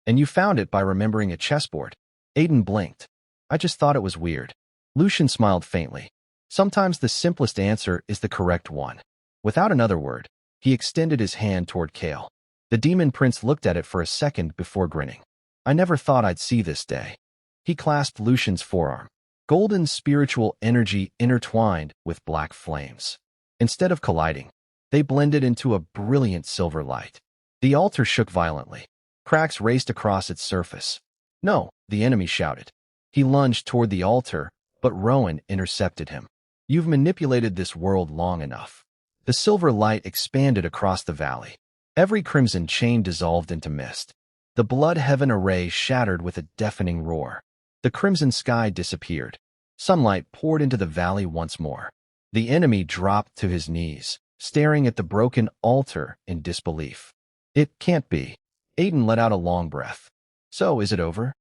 And you found it by remembering a chessboard. Aiden blinked. I just thought it was weird. Lucian smiled faintly. Sometimes the simplest answer is the correct one. Without another word, he extended his hand toward Kale. The demon prince looked at it for a second before grinning. I never thought I'd see this day. He clasped Lucian's forearm. Golden spiritual energy intertwined with black flames. Instead of colliding, they blended into a brilliant silver light. The altar shook violently. Cracks raced across its surface. No, the enemy shouted. He lunged toward the altar, but Rowan intercepted him. You've manipulated this world long enough. The silver light expanded across the valley. Every crimson chain dissolved into mist. The blood heaven array shattered with a deafening roar. The crimson sky disappeared. Sunlight poured into the valley once more. The enemy dropped to his knees, staring at the broken altar in disbelief. It can't be. Aiden let out a long breath. So, is it over?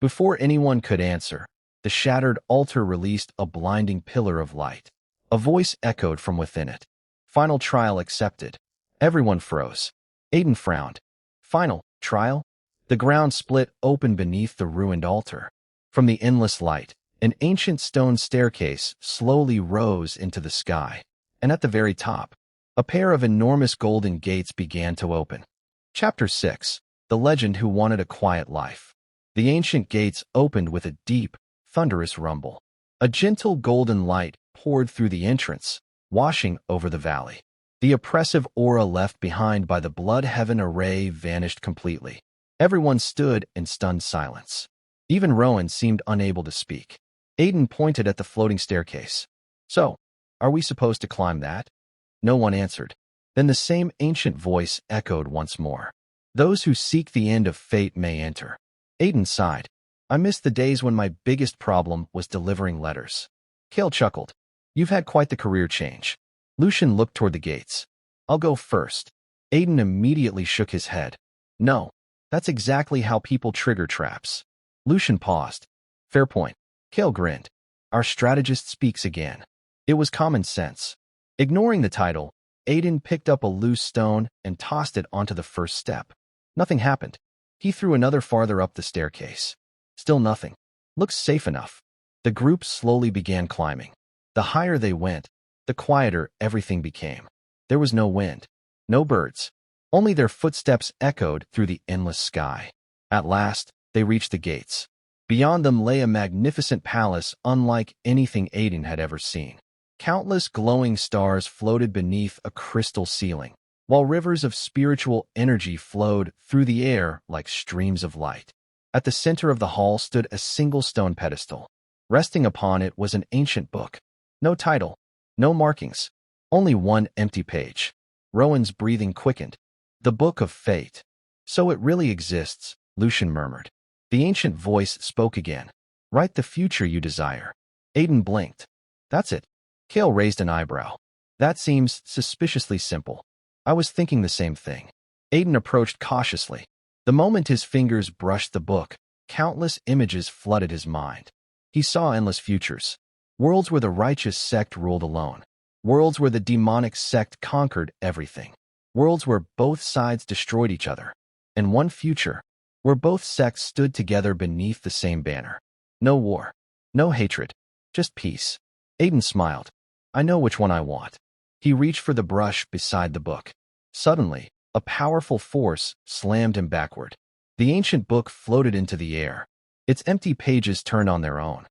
Before anyone could answer, the shattered altar released a blinding pillar of light. A voice echoed from within it. Final trial accepted. Everyone froze. Aiden frowned. Final trial? The ground split open beneath the ruined altar. From the endless light, an ancient stone staircase slowly rose into the sky, and at the very top, a pair of enormous golden gates began to open. Chapter 6. The Legend Who Wanted a Quiet Life. The ancient gates opened with a deep, thunderous rumble. A gentle golden light poured through the entrance, washing over the valley. The oppressive aura left behind by the blood heaven array vanished completely. Everyone stood in stunned silence. Even Rowan seemed unable to speak. Aiden pointed at the floating staircase. So, are we supposed to climb that? No one answered. Then the same ancient voice echoed once more. Those who seek the end of fate may enter. Aiden sighed. I miss the days when my biggest problem was delivering letters. Kale chuckled. You've had quite the career change. Lucian looked toward the gates. I'll go first. Aiden immediately shook his head. No, that's exactly how people trigger traps. Lucian paused. Fair point. Kale grinned. Our strategist speaks again. It was common sense. Ignoring the title, Aiden picked up a loose stone and tossed it onto the first step. Nothing happened. He threw another farther up the staircase. Still nothing. Looks safe enough. The group slowly began climbing. The higher they went, the quieter everything became. There was no wind, no birds. Only their footsteps echoed through the endless sky. At last, they reached the gates. Beyond them lay a magnificent palace unlike anything Aiden had ever seen. Countless glowing stars floated beneath a crystal ceiling, while rivers of spiritual energy flowed through the air like streams of light. At the center of the hall stood a single stone pedestal. Resting upon it was an ancient book. No title, no markings, only one empty page. Rowan's breathing quickened. The Book of Fate. So it really exists, Lucian murmured. The ancient voice spoke again. Write the future you desire. Aiden blinked. That's it. Kale raised an eyebrow. That seems suspiciously simple. I was thinking the same thing. Aiden approached cautiously. The moment his fingers brushed the book, countless images flooded his mind. He saw endless futures. Worlds where the righteous sect ruled alone. Worlds where the demonic sect conquered everything. Worlds where both sides destroyed each other. And one future, where both sects stood together beneath the same banner. No war. No hatred. Just peace. Aiden smiled. I know which one I want. He reached for the brush beside the book. Suddenly, a powerful force slammed him backward. The ancient book floated into the air. Its empty pages turned on their own.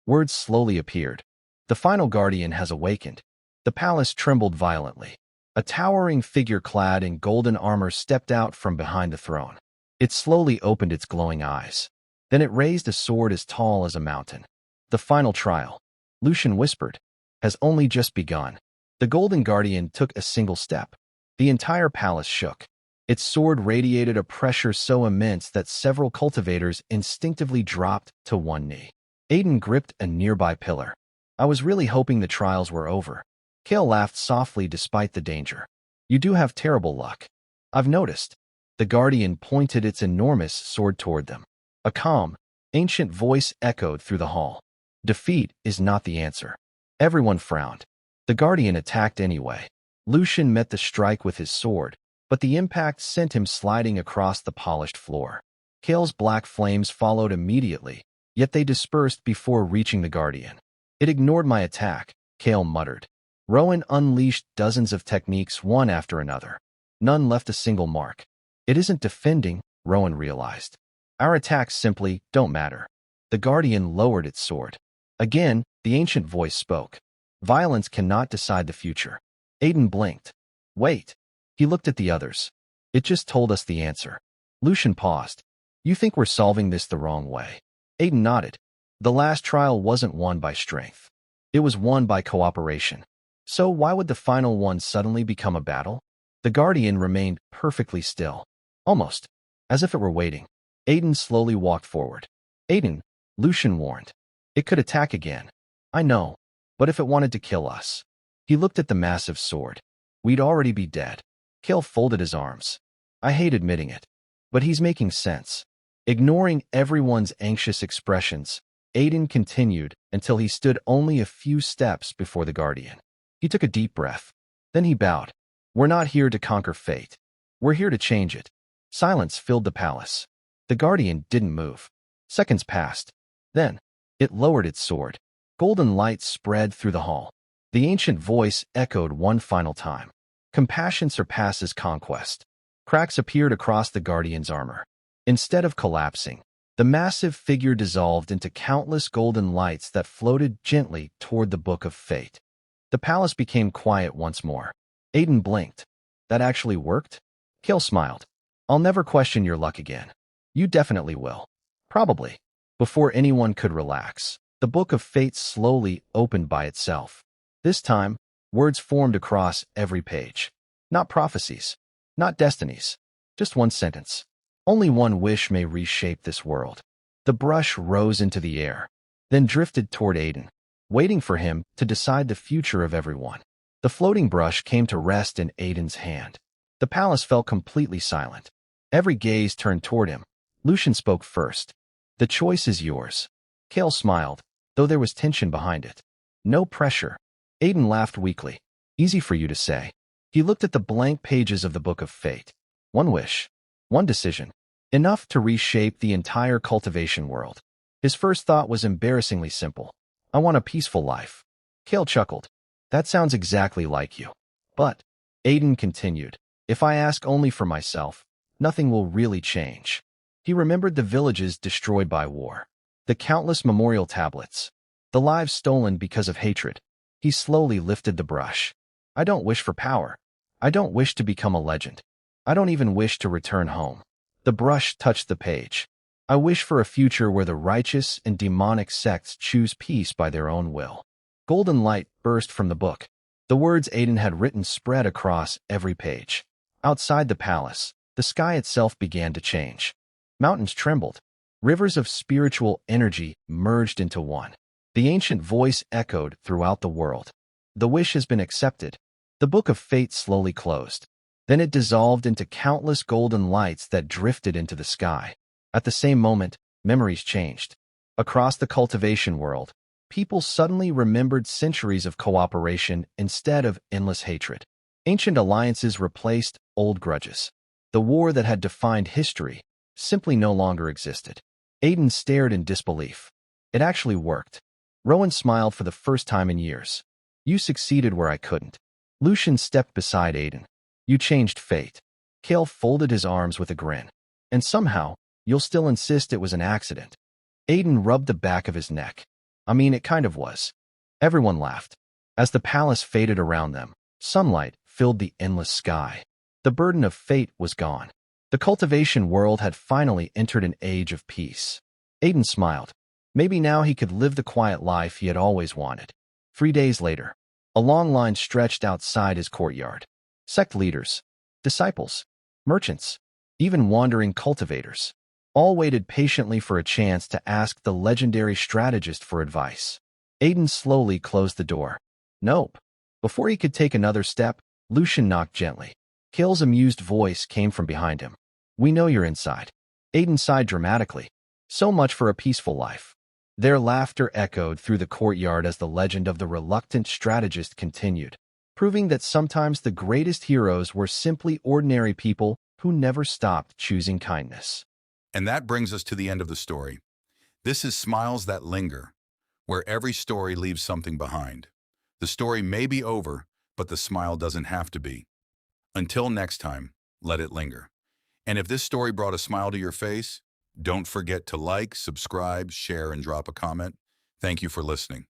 Words slowly appeared. The final guardian has awakened. The palace trembled violently. A towering figure clad in golden armor stepped out from behind the throne. It slowly opened its glowing eyes. Then it raised a sword as tall as a mountain. The final trial, Lucian whispered, has only just begun. The golden guardian took a single step. The entire palace shook. Its sword radiated a pressure so immense that several cultivators instinctively dropped to one knee. Aiden gripped a nearby pillar. I was really hoping the trials were over. Kale laughed softly despite the danger. You do have terrible luck. I've noticed. The guardian pointed its enormous sword toward them. A calm, ancient voice echoed through the hall. Defeat is not the answer. Everyone frowned. The Guardian attacked anyway. Lucian met the strike with his sword, but the impact sent him sliding across the polished floor. Kale's black flames followed immediately, yet they dispersed before reaching the Guardian. It ignored my attack, Kale muttered. Rowan unleashed dozens of techniques one after another. None left a single mark. It isn't defending, Rowan realized. Our attacks simply don't matter. The Guardian lowered its sword. Again, the ancient voice spoke. Violence cannot decide the future. Aiden blinked. Wait. He looked at the others. It just told us the answer. Lucian paused. You think we're solving this the wrong way? Aiden nodded. The last trial wasn't won by strength. It was won by cooperation. So why would the final one suddenly become a battle? The Guardian remained perfectly still. Almost. As if it were waiting. Aiden slowly walked forward. Aiden, Lucian warned. It could attack again. I know. But if it wanted to kill us? He looked at the massive sword. We'd already be dead. Kale folded his arms. I hate admitting it. But he's making sense. Ignoring everyone's anxious expressions, Aiden continued until he stood only a few steps before the Guardian. He took a deep breath. Then he bowed. We're not here to conquer fate. We're here to change it. Silence filled the palace. The Guardian didn't move. Seconds passed. Then, it lowered its sword. Golden light spread through the hall. The ancient voice echoed one final time. Compassion surpasses conquest. Cracks appeared across the Guardian's armor. Instead of collapsing, the massive figure dissolved into countless golden lights that floated gently toward the Book of Fate. The palace became quiet once more. Aiden blinked. That actually worked? Kale smiled. I'll never question your luck again. You definitely will. Probably. Before anyone could relax, the Book of Fate slowly opened by itself. This time, words formed across every page. Not prophecies. Not destinies. Just one sentence. Only one wish may reshape this world. The brush rose into the air, then drifted toward Aiden, waiting for him to decide the future of everyone. The floating brush came to rest in Aiden's hand. The palace felt completely silent. Every gaze turned toward him. Lucian spoke first. The choice is yours. Kale smiled, though there was tension behind it. No pressure. Aiden laughed weakly. Easy for you to say. He looked at the blank pages of the Book of Fate. One wish. One decision. Enough to reshape the entire cultivation world. His first thought was embarrassingly simple. I want a peaceful life. Kale chuckled. That sounds exactly like you. But, Aiden continued, if I ask only for myself, nothing will really change. He remembered the villages destroyed by war, the countless memorial tablets, the lives stolen because of hatred. He slowly lifted the brush. I don't wish for power. I don't wish to become a legend. I don't even wish to return home. The brush touched the page. I wish for a future where the righteous and demonic sects choose peace by their own will. Golden light burst from the book. The words Aiden had written spread across every page. Outside the palace, the sky itself began to change. Mountains trembled. Rivers of spiritual energy merged into one. The ancient voice echoed throughout the world. The wish has been accepted. The Book of Fate slowly closed. Then it dissolved into countless golden lights that drifted into the sky. At the same moment, memories changed. Across the cultivation world, people suddenly remembered centuries of cooperation instead of endless hatred. Ancient alliances replaced old grudges. The war that had defined history simply no longer existed. Aiden stared in disbelief. It actually worked. Rowan smiled for the first time in years. You succeeded where I couldn't. Lucian stepped beside Aiden. You changed fate. Kale folded his arms with a grin. And somehow, you'll still insist it was an accident. Aiden rubbed the back of his neck. I mean, it kind of was. Everyone laughed. As the palace faded around them, sunlight filled the endless sky. The burden of fate was gone. The cultivation world had finally entered an age of peace. Aiden smiled. Maybe now he could live the quiet life he had always wanted. 3 days later, a long line stretched outside his courtyard. Sect leaders, disciples, merchants, even wandering cultivators, all waited patiently for a chance to ask the legendary strategist for advice. Aiden slowly closed the door. Nope. Before he could take another step, Lucian knocked gently. Kale's amused voice came from behind him. We know you're inside. Aiden sighed dramatically. So much for a peaceful life. Their laughter echoed through the courtyard as the legend of the reluctant strategist continued, proving that sometimes the greatest heroes were simply ordinary people who never stopped choosing kindness. And that brings us to the end of the story. This is Smiles That Linger, where every story leaves something behind. The story may be over, but the smile doesn't have to be. Until next time, let it linger. And if this story brought a smile to your face, don't forget to like, subscribe, share, and drop a comment. Thank you for listening.